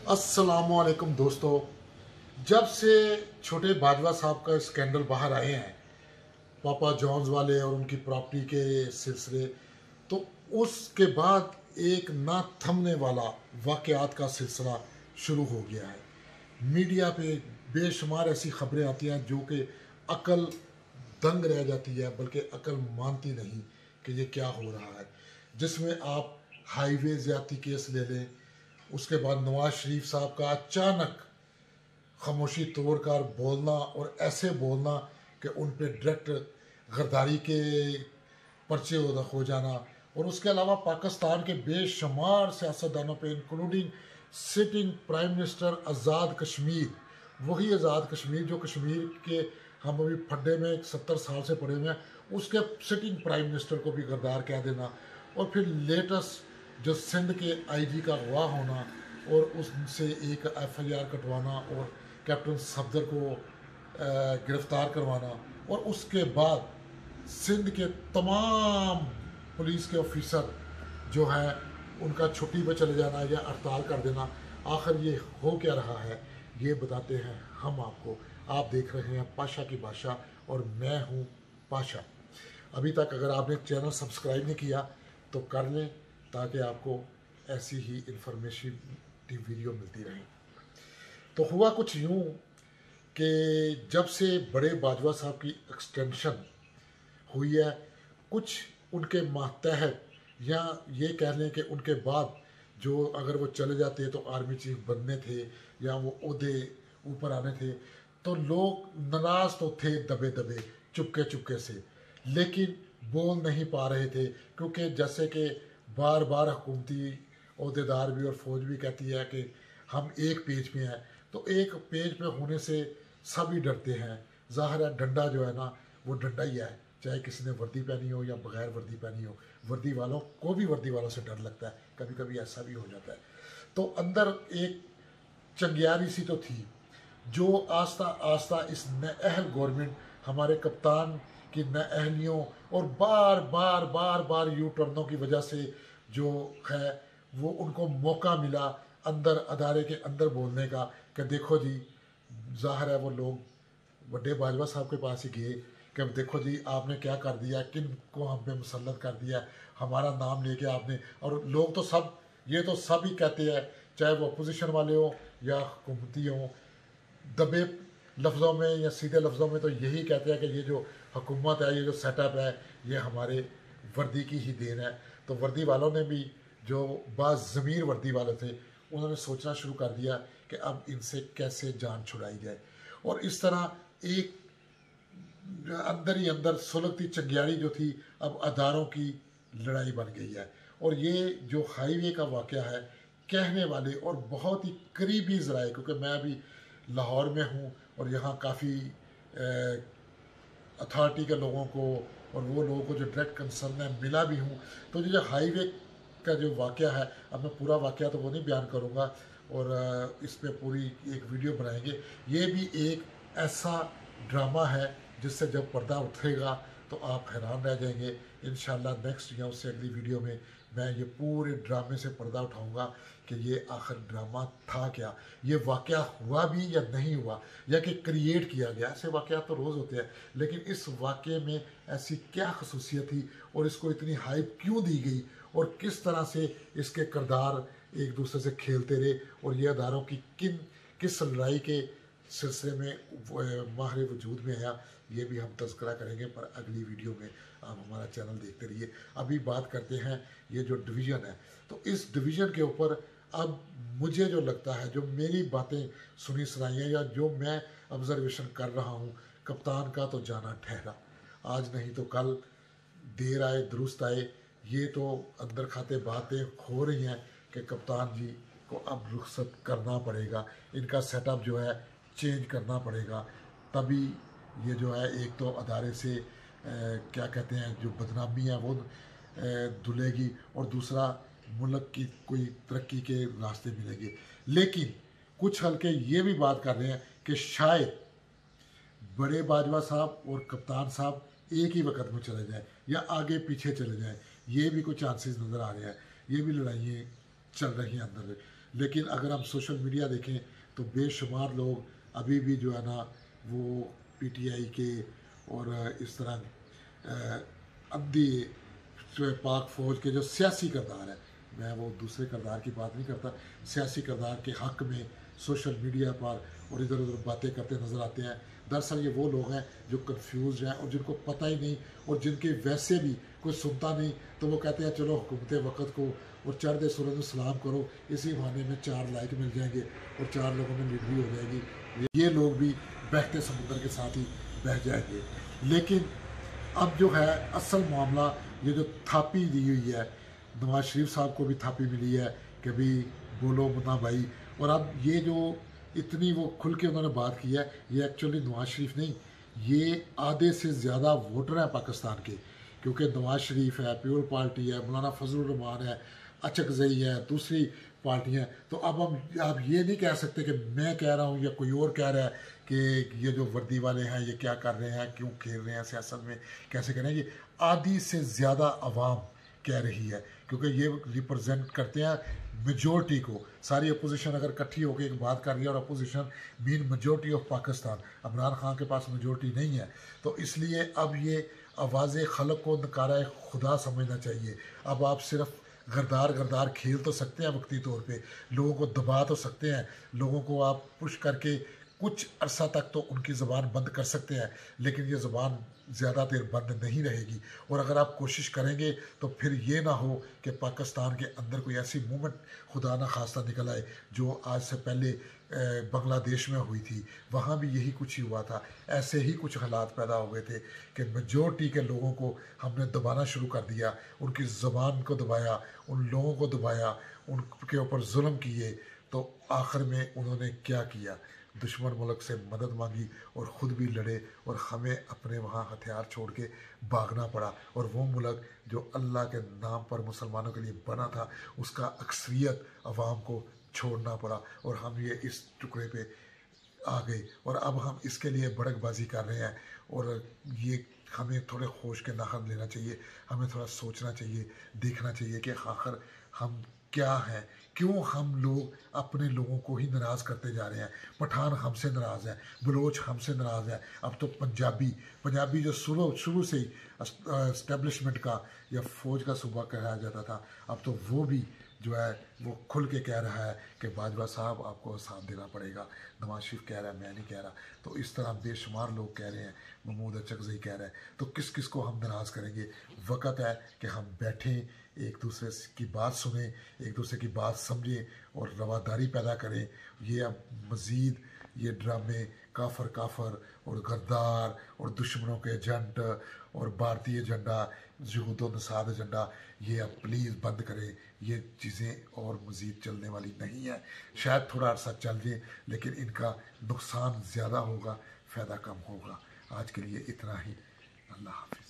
अस्सलामुअलैकुम दोस्तों। जब से छोटे बाजवा साहब का स्कैंडल बाहर आए हैं, पापा जॉन्स वाले और उनकी प्रॉपर्टी के सिलसिले, तो उसके बाद एक ना थमने वाला वाक़यात का सिलसिला शुरू हो गया है। मीडिया पे बेशुमार ऐसी खबरें आती हैं जो कि अकल दंग रह जाती है, बल्कि अकल मानती नहीं कि ये क्या हो रहा है। जिसमें आप हाईवे ज़्यादती केस ले लें, उसके बाद नवाज शरीफ साहब का अचानक खामोशी तोड़कर बोलना और ऐसे बोलना कि उन पे डायरेक्ट गद्दारी के पर्चे हो जाना, और उसके अलावा पाकिस्तान के बेशुमार सियासतदानों पे including sitting prime minister Azad Kashmir, वही आज़ाद कश्मीर जो कश्मीर के हम अभी फड्डे में 70 साल से पड़े हुए हैं, उसके सिटिंग प्राइम मिनिस्टर को भी गद्दार कह देना। और फिर लेटेस्ट जो सिंध के आईजी का अगवा होना और उससे एक एफआईआर कटवाना और कैप्टन सफदर को गिरफ्तार करवाना, और उसके बाद सिंध के तमाम पुलिस के ऑफिसर जो हैं उनका छुट्टी पर चले जाना या हड़ताल कर देना। आखिर ये हो क्या रहा है, ये बताते हैं हम आपको। आप देख रहे हैं पाशा की भाषा और मैं हूँ पाशा। अभी तक अगर आपने चैनल सब्सक्राइब नहीं किया तो कर लें, ताकि आपको ऐसी ही इंफॉर्मेटिव वीडियो मिलती रहे। तो हुआ कुछ यूँ कि जब से बड़े बाजवा साहब की एक्सटेंशन हुई है, कुछ उनके मातहत या ये कह लें कि उनके बाद जो अगर वो चले जाते तो आर्मी चीफ बनने थे या वो ओहदे ऊपर आने थे, तो लोग नाराज़ तो थे दबे दबे चुपके चुपके से, लेकिन बोल नहीं पा रहे थे। क्योंकि जैसे कि बार बार हुकूमती अहदेदार भी और फौज भी कहती है कि हम एक पेज पे हैं, तो एक पेज पे होने से सभी डरते हैं। ज़ाहिर है डंडा जो है ना, वो डंडा ही है, चाहे किसी ने वर्दी पहनी हो या बगैर वर्दी पहनी हो। वर्दी वालों को भी वर्दी वालों से डर लगता है, कभी कभी ऐसा भी हो जाता है। तो अंदर एक चंगियारी सी तो थी जो आस्ता आस्ता इस नाअहल गवर्नमेंट, हमारे कप्तान की नाअहलियों और बार बार बार बार यू टर्नों की वजह से जो है वो उनको मौका मिला अंदर अदारे के अंदर बोलने का कि देखो जी, ज़ाहिर है वो लोग बड़े बाजवा साहब के पास ही गए कि अब देखो जी आपने क्या कर दिया, किन को हम पे मुसल्लत कर दिया, हमारा नाम लेके आपने। और लोग तो सब ये तो सब ही कहते हैं, चाहे वो अपोजिशन वाले हों या हुकूमती हों, दबे लफ्ज़ों में या सीधे लफ्ज़ों में तो यही कहते हैं कि ये जो हुकूमत है, ये जो सेटअप है, ये हमारे वर्दी की ही देन है। तो वर्दी वालों ने भी, जो बाज़मीर वर्दी वाले थे, उन्होंने सोचना शुरू कर दिया कि अब इनसे कैसे जान छुड़ाई जाए। और इस तरह एक अंदर ही अंदर सुलगती चंगियाड़ी जो थी, अब अदारों की लड़ाई बन गई है। और ये जो हाईवे का वाक़या है, कहने वाले और बहुत ही करीबी ज़राए, क्योंकि मैं अभी लाहौर में हूँ और यहाँ काफ़ी अथॉरिटी के लोगों को और वो लोगों को जो डायरेक्ट कंसर्न है मिला भी हूँ। तो जो हाईवे का जो वाक़या है, अब मैं पूरा वाक़या तो वो नहीं बयान करूँगा और इस पे पूरी एक वीडियो बनाएंगे। ये भी एक ऐसा ड्रामा है जिससे जब पर्दा उठेगा तो आप हैरान रह जाएंगे। इंशाल्लाह नेक्स्ट या उससे अगली वीडियो में मैं ये पूरे ड्रामे से पर्दा उठाऊंगा कि ये आखिर ड्रामा था क्या, ये वाक़या हुआ भी या नहीं हुआ, या कि क्रिएट किया गया। ऐसे वाक़या तो रोज़ होते हैं, लेकिन इस वाक़े में ऐसी क्या खसूसियत थी और इसको इतनी हाइप क्यों दी गई और किस तरह से इसके किरदार एक दूसरे से खेलते रहे और ये अदारों की किस लड़ाई के सिलसिले में माहिर वजूद में आया, ये भी हम तज़किरा करेंगे। पर अगली वीडियो में आप हमारा चैनल देखते रहिए। अभी बात करते हैं ये जो डिवीज़न है, तो इस डिवीज़न के ऊपर अब मुझे जो लगता है, जो मेरी बातें सुनी सुनाई हैं या जो मैं ऑब्जर्वेशन कर रहा हूँ, कप्तान का तो जाना ठहरा, आज नहीं तो कल, देर आए दुरुस्त आए। ये तो अंदर खाते बातें हो रही हैं कि कप्तान जी को अब रुखसत करना पड़ेगा, इनका सेटअप जो है चेंज करना पड़ेगा, तभी ये जो है एक तो अदारे से क्या कहते हैं जो बदनामी है वो धुलेगी और दूसरा मुल्क की कोई तरक्की के रास्ते मिलेंगे। लेकिन कुछ हल्के ये भी बात कर रहे हैं कि शायद बड़े बाजवा साहब और कप्तान साहब एक ही वक्त में चले जाएं या आगे पीछे चले जाएं, ये भी कुछ चांसेस नज़र आ रहे हैं। ये भी लड़ाइयाँ चल रही हैं अंदर में। लेकिन अगर हम सोशल मीडिया देखें तो बेशुमार लोग अभी भी जो है ना वो पीटीआई के और इस तरह अब्दी पाक फ़ौज के जो सियासी किरदार है, मैं वो दूसरे किरदार की बात नहीं करता, सियासी किरदार के हक़ में सोशल मीडिया पर और इधर उधर बातें करते नज़र आते हैं। दरअसल ये वो लोग हैं जो कंफ्यूज हैं और जिनको पता ही नहीं, और जिनके वैसे भी कोई सुनता नहीं, तो वो कहते हैं चलो हुकूमत वक़्त को और चढ़ते सूरज में सलाम करो, इसी बहाने में 4 लाइक मिल जाएंगे और 4 लोगों में लीडरी हो जाएगी, ये लोग भी बहते समुद्र के साथ ही बह जाएंगे। लेकिन अब जो है असल मामला, ये जो थापी दी हुई है, नवाज शरीफ साहब को भी थापी मिली है कि भाई बोलो मुन्ना भाई, और अब ये जो इतनी वो खुल के उन्होंने बात की है, ये एक्चुअली नवाज शरीफ नहीं, ये आधे से ज़्यादा वोटर हैं पाकिस्तान के, क्योंकि नवाज शरीफ है, पीपल पार्टी है, मौलाना फजलुर रहमान है, अचकज़ई है, दूसरी पार्टियाँ। तो अब हम आप ये नहीं कह सकते कि मैं कह रहा हूँ या कोई और कह रहा है कि ये जो वर्दी वाले हैं ये क्या कर रहे हैं, क्यों खेल रहे हैं सियासत में, कैसे करें। ये आधी से ज़्यादा आवाम कह रही है, क्योंकि ये रिप्रेजेंट करते हैं मेजोरिटी को। सारी अपोजिशन अगर इकट्ठी होकर एक बात कर रही है, और opposition mean majority of Pakistan, Imran Khan के पास मेजोरिटी नहीं है, तो इसलिए अब ये आवाज़ खलक को नकारा खुदा समझना चाहिए। अब आप सिर्फ गरदार गरदार खेल तो सकते हैं वक्ती तौर पे, लोगों को दबा तो सकते हैं, लोगों को आप पुश करके कुछ अरसा तक तो उनकी ज़बान बंद कर सकते हैं, लेकिन ये ज़बान ज़्यादा देर बंद नहीं रहेगी। और अगर आप कोशिश करेंगे तो फिर ये ना हो कि पाकिस्तान के अंदर कोई ऐसी मूवमेंट खुदा ना खास्ता निकल आए जो आज से पहले बांग्लादेश में हुई थी, वहाँ भी यही कुछ ही हुआ था। ऐसे ही कुछ हालात पैदा हो गए थे कि मेजोरिटी के लोगों को हमने दबाना शुरू कर दिया, उनकी ज़बान को दबाया, उन लोगों को दबाया, उनके ऊपर जुल्म किए। तो आखिर में उन्होंने क्या किया, दुश्मन मुल्क से मदद मांगी और ख़ुद भी लड़े, और हमें अपने वहाँ हथियार छोड़ के भागना पड़ा। और वो मुल्क जो अल्लाह के नाम पर मुसलमानों के लिए बना था, उसका अक्सरियत अवाम को छोड़ना पड़ा, और हम ये इस टुकड़े पे आ गए। और अब हम इसके लिए बड़कबाजी कर रहे हैं, और ये हमें थोड़े होश के नाखन लेना चाहिए, हमें थोड़ा सोचना चाहिए, देखना चाहिए कि आखिर हम क्या है, क्यों हम लोग अपने लोगों को ही नाराज़ करते जा रहे हैं। पठान हमसे नाराज़ है, बलोच हमसे नाराज़ है, अब तो पंजाबी जो शुरू से ही इस्टेब्लिशमेंट का या फ़ौज का सूबा कहा जाता था, अब तो वो भी जो है वो खुल के कह रहा है कि बाजवा साहब आपको साथ देना पड़ेगा। नवाज शरीफ कह रहा है, मैं नहीं कह रहा। तो इस तरह बेशुमार लोग कह रहे हैं, महमूद अचकज़ई कह रहा है। तो किस किस को हम नाराज़ करेंगे? वक़्त है कि हम बैठें, एक दूसरे की बात सुने, एक दूसरे की बात समझें और रवादारी पैदा करें। ये अब मज़ीद ये ड्रामे काफर और गद्दार और दुश्मनों के एजेंट और भारतीय झंडा, यहूद नसाद एजेंडा, ये अब प्लीज़ बंद करें। ये चीज़ें और मज़ीद चलने वाली नहीं है। शायद थोड़ा अर्सा चल जाए, लेकिन इनका नुकसान ज़्यादा होगा, फ़ायदा कम होगा। आज के लिए इतना ही। अल्लाह हाफ़िज़।